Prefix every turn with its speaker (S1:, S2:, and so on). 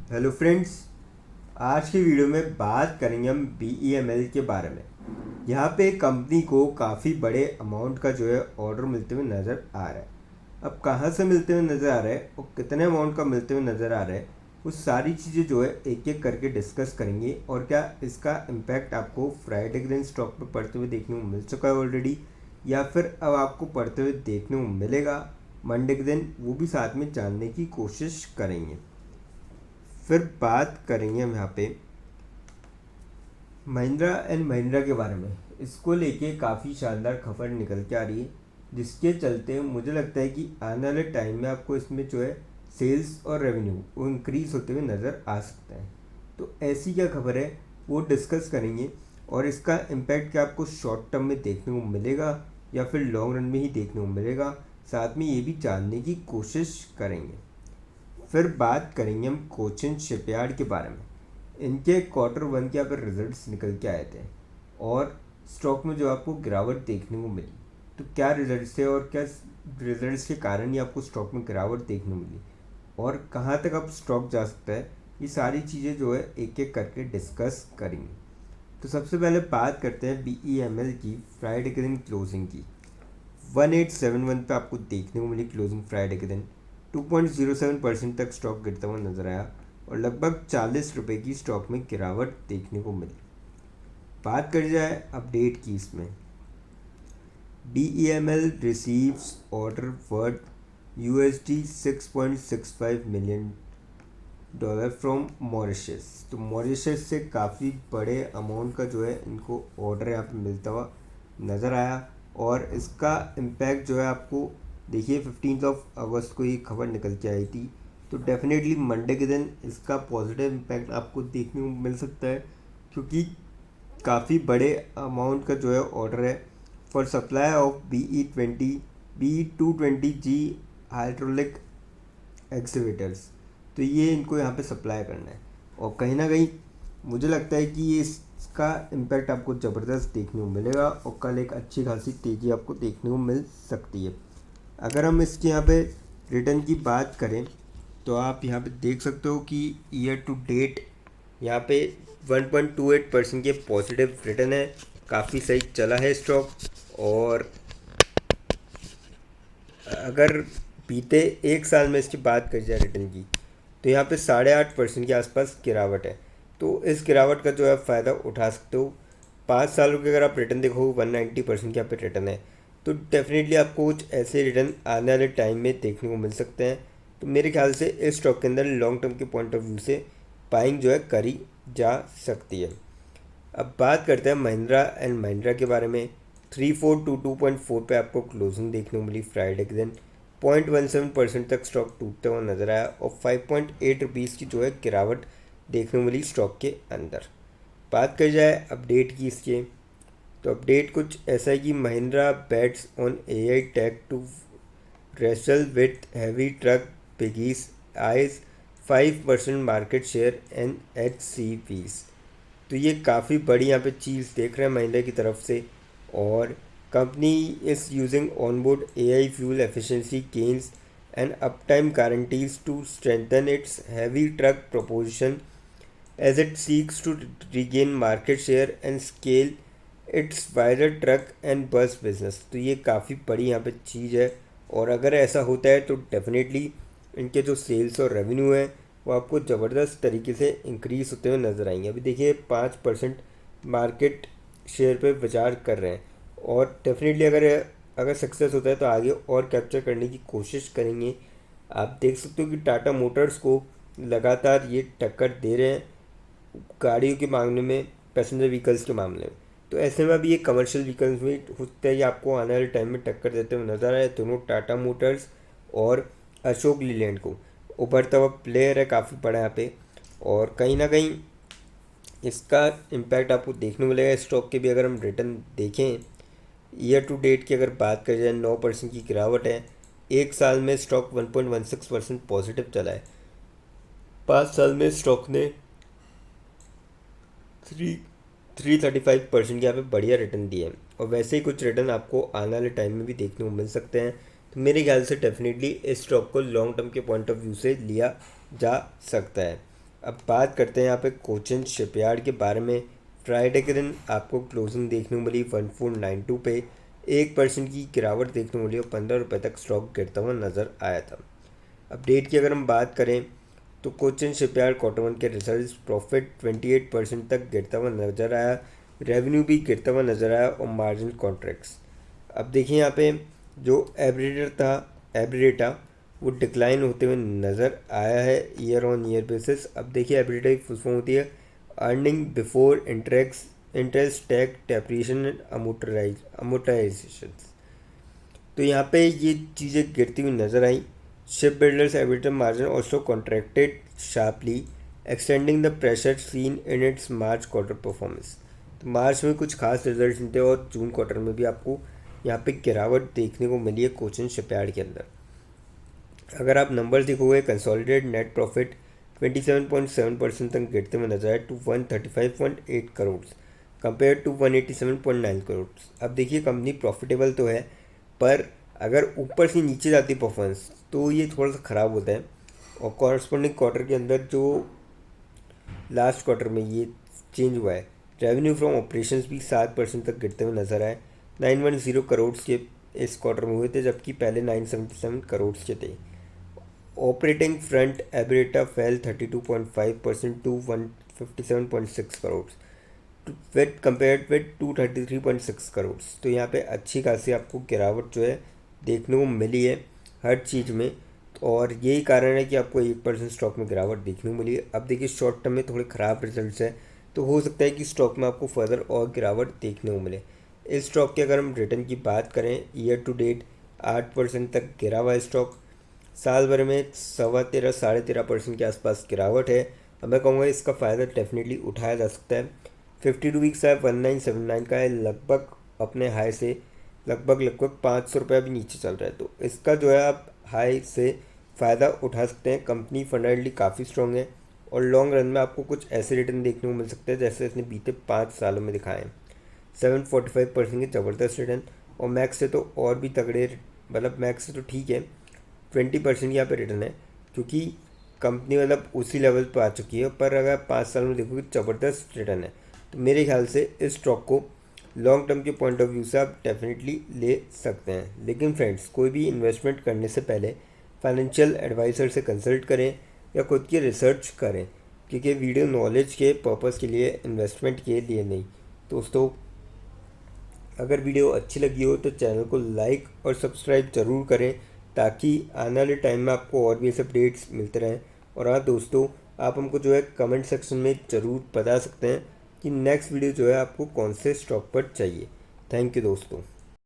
S1: Hello friends. आज की video में बात करेंगे हम BEML के बारे में। यहाँ पे कंपनी को काफ़ी बड़े अमाउंट का जो है ऑर्डर मिलते हुए नज़र आ रहा है। अब कहाँ से मिलते हुए नज़र आ रहा है और कितने अमाउंट का मिलते हुए नज़र आ रहा है, वो सारी चीज़ें जो है एक एक करके डिस्कस करेंगे। और क्या इसका इम्पैक्ट आपको फ्राइडे के दिन स्टॉक पे पड़ते हुए देखने को मिल चुका है ऑलरेडी, या फिर अब आपको पड़ते हुए देखने को मिलेगा मंडे के दिन, वो भी साथ में जानने की कोशिश करेंगे। फिर बात करेंगे हम यहाँ पे महिंद्रा एंड महिंद्रा के बारे में। इसको लेके काफ़ी शानदार खबर निकल के आ रही है, जिसके चलते मुझे लगता है कि आने वाले टाइम में आपको इसमें जो है सेल्स और रेवेन्यू वो इंक्रीज़ होते हुए नज़र आ सकता है। तो ऐसी क्या खबर है वो डिस्कस करेंगे, और इसका इम्पैक्ट क्या आपको शॉर्ट टर्म में देखने को मिलेगा या फिर लॉन्ग रन में ही देखने को मिलेगा, साथ में ये भी जानने की कोशिश करेंगे। फिर बात करेंगे हम कोचिन शिपयार्ड के बारे में। इनके Q1 के यहाँ पर रिजल्ट्स निकल के आए थे और स्टॉक में जो आपको गिरावट देखने को मिली। तो क्या रिजल्ट्स थे और क्या रिजल्ट्स के कारण ही आपको स्टॉक में गिरावट देखने को मिली, और कहाँ तक अब स्टॉक जा सकता है, ये सारी चीज़ें जो है एक एक करके डिस्कस करेंगे। तो सबसे पहले बात करते हैं BEML की फ्राइडे के दिन क्लोजिंग की। 1871 पे आपको देखने को मिली क्लोजिंग फ्राइडे के दिन। 2.07% तक स्टॉक गिरता हुआ नजर आया और लगभग 40 रुपये की स्टॉक में गिरावट देखने को मिली। बात करी जाए अपडेट की, इसमें BEML receives order worth $6.65 million from Mauritius. तो मॉरिशस से काफ़ी बड़े अमाउंट का जो है इनको ऑर्डर यहाँ पे मिलता हुआ नज़र आया। और इसका इम्पैक्ट जो है आपको देखिए 15 अगस्त को ये खबर निकल के आई थी। तो डेफिनेटली मंडे के दिन इसका पॉजिटिव इम्पैक्ट आपको देखने को मिल सकता है, क्योंकि काफ़ी बड़े अमाउंट का जो है ऑर्डर है for supply of BE220G hydraulic excavators. तो ये इनको यहाँ पे सप्लाई करना है, और कहीं ना कहीं मुझे लगता है कि ये इसका इम्पैक्ट आपको ज़बरदस्त देखने को मिलेगा और कल एक अच्छी खासी तेज़ी आपको देखने को मिल सकती है। अगर हम इसके यहाँ पे रिटर्न की बात करें तो आप यहाँ पे देख सकते हो कि ईयर टू डेट यहाँ पे 1.28% के पॉजिटिव रिटर्न है। काफ़ी सही चला है स्टॉक। और अगर बीते एक साल में इसकी बात करी जाए रिटर्न की, तो यहाँ पे 8.5% के आसपास गिरावट है। तो इस गिरावट का जो है फ़ायदा उठा सकते हो। 5 सालों के अगर आप रिटर्न देखो 190% के यहाँ पे रिटर्न है। तो डेफिनेटली आपको कुछ ऐसे रिटर्न आने वाले टाइम में देखने को मिल सकते हैं। तो मेरे ख्याल से इस स्टॉक के अंदर लॉन्ग टर्म के पॉइंट ऑफ व्यू से बाइंग जो है करी जा सकती है। अब बात करते हैं महिंद्रा एंड महिंद्रा के बारे में। 3422.4 पे आपको क्लोजिंग देखने को मिली फ्राइडे के दिन। 0.17% तक स्टॉक टूटता हुआ नजर आया और 5.8 रुपीज़ की जो है गिरावट देखने को मिली स्टॉक के अंदर। बात करी जाए अपडेट की इसके, तो अपडेट कुछ ऐसा है कि Mahindra bets on AI tech to wrestle with heavy truck biggies, eyes 5% market share and HCVs। तो ये काफ़ी बड़ी यहाँ पे चीज़ देख रहे हैं महिंद्रा की तरफ से। और company is using onboard AI fuel efficiency gains and uptime guarantees to strengthen its heavy truck proposition as it seeks to regain market share and scale its wider truck and bus business. तो ये काफ़ी बड़ी यहाँ पे चीज़ है, और अगर ऐसा होता है तो डेफिनेटली इनके जो सेल्स और रेवेन्यू है वो आपको ज़बरदस्त तरीके से इंक्रीज़ होते हुए नज़र आएंगे। अभी देखिए 5% मार्केट शेयर पे विचार कर रहे हैं, और डेफिनेटली अगर अगर सक्सेस होता है तो आगे और कैप्चर करने की कोशिश करेंगे। आप देख सकते हो कि टाटा मोटर्स को लगातार ये टक्कर दे रहे हैं गाड़ियों के मामले में, पैसेंजर व्हीकल्स के मामले में। तो ऐसे में अभी ये कमर्शियल व्हीकल्स में होता है, आपको आने वाले टाइम में टक्कर देते हुए नजर आए। दोनों टाटा मोटर्स और अशोक लीलैंड को उभरता हुआ प्लेयर है काफ़ी बड़ा यहाँ पे, और कहीं ना कहीं इसका इम्पैक्ट आपको देखने को मिलेगा स्टॉक के भी। अगर हम रिटर्न देखें ईयर टू डेट की अगर बात करी जाए 9% की गिरावट है। एक साल में स्टॉक 1.16% पॉजिटिव चला है। 5 साल में स्टॉक ने 335% के यहाँ पे बढ़िया रिटर्न दिए हैं, और वैसे ही कुछ रिटर्न आपको आने वाले टाइम में भी देखने को मिल सकते हैं। तो मेरे ख्याल से डेफिनेटली इस स्टॉक को लॉन्ग टर्म के पॉइंट ऑफ व्यू से लिया जा सकता है। अब बात करते हैं यहाँ पे कोचिन शिपयार्ड के बारे में। फ्राइडे के दिन आपको क्लोजिंग देखने को मिली 1492 पे, 1% की गिरावट देखने को मिली और 15 रुपये तक स्टॉक गिरता हुआ नज़र आया था। अपडेट की अगर हम बात करें तो कोचिन शिपयार्ड क्वार्टर वन के रिजल्ट्स, प्रॉफिट 28% तक गिरता हुआ नज़र आया, रेवेन्यू भी गिरता हुआ नज़र आया और मार्जिन कॉन्ट्रैक्ट्स। अब देखिए यहाँ पे जो एब्रेटा वो डिक्लाइन होते हुए नज़र आया है ईयर ऑन ईयर बेसिस। अब देखिए एब्रेटा की फुल फॉर्म होती है earning before interest tax depreciation and amortisation. तो यहाँ पे ये चीज़ें गिरती हुई नज़र आई। Ship builders EBITDA margin also contracted sharply, extending the pressure seen in its March quarter performance. तो मार्च में कुछ खास रिजल्ट नहीं थे और जून क्वार्टर में भी आपको यहाँ पे गिरावट देखने को मिली है कोचिन शिपयार्ड के अंदर। अगर आप नंबर देखोगे, कंसोलिडेटेड नेट प्रॉफिट 27.7% तक गिरते हुए नजर आए to 135.8 crore compare to 187.9 crore. अब देखिए कंपनी प्रॉफिटेबल तो है, पर अगर ऊपर से नीचे जाती परफॉर्मेंस तो ये थोड़ा सा ख़राब होता है। और कॉरस्पॉन्डिंग क्वार्टर के अंदर जो लास्ट क्वार्टर में ये चेंज हुआ है, रेवेन्यू फ्रॉम ऑपरेशंस भी 7% तक गिरते हुए नजर आए। 910 करोड़ के इस क्वार्टर में हुए थे, जबकि पहले 977 करोड़ के थे। Operating front EBITDA fell 32.5% to 157.6 crore with compared with 233.6 crore. तो यहाँ पे अच्छी खासी आपको गिरावट जो है देखने को मिली है हर चीज़ में, और यही कारण है कि आपको 1% स्टॉक में गिरावट देखने को मिली है। अब देखिए शॉर्ट टर्म में थोड़े ख़राब रिजल्ट्स हैं, तो हो सकता है कि स्टॉक में आपको फर्दर और गिरावट देखने को मिले। इस स्टॉक की अगर हम रिटर्न की बात करें, ईयर टू डेट 8% तक गिरा हुआ है स्टॉक, साल भर में 13.5-13.5% के आसपास गिरावट है। अब मैं कहूँगा इसका फ़ायदा डेफिनेटली उठाया जा सकता है। 52 वीक्स है 1979 का है, लगभग अपने हाई से लगभग 500 रुपये अभी नीचे चल रहा है, तो इसका जो है आप हाई से फ़ायदा उठा सकते हैं। कंपनी फंडामेंटली काफ़ी स्ट्रॉन्ग है और लॉन्ग रन में आपको कुछ ऐसे रिटर्न देखने को मिल सकते हैं जैसे इसने बीते 5 सालों में दिखाए हैं। 745% के ज़बरदस्त रिटर्न, और मैक्स से तो और भी तगड़े, मतलब मैक्स से तो ठीक है 20% यहाँ पे रिटर्न है, क्योंकि कंपनी मतलब उसी लेवल पर आ चुकी है। पर अगर 5 साल में देखोगे ज़बरदस्त रिटर्न है, तो मेरे ख्याल से इस स्टॉक को लॉन्ग टर्म के पॉइंट ऑफ व्यू से आप डेफिनेटली ले सकते हैं। लेकिन फ्रेंड्स, कोई भी इन्वेस्टमेंट करने से पहले फाइनेंशियल एडवाइज़र से कंसल्ट करें या खुद की रिसर्च करें, क्योंकि वीडियो नॉलेज के पर्पज़ के लिए, इन्वेस्टमेंट के लिए नहीं। दोस्तों, अगर वीडियो अच्छी लगी हो तो चैनल को लाइक और सब्सक्राइब ज़रूर करें, ताकि आने वाले टाइम में आपको और भी ऐसे अपडेट्स मिलते रहें। और हाँ दोस्तों, आप हमको जो है कमेंट सेक्शन में ज़रूर बता सकते हैं कि नेक्स्ट वीडियो जो है आपको कौन से स्टॉक पर चाहिए। थैंक यू दोस्तों।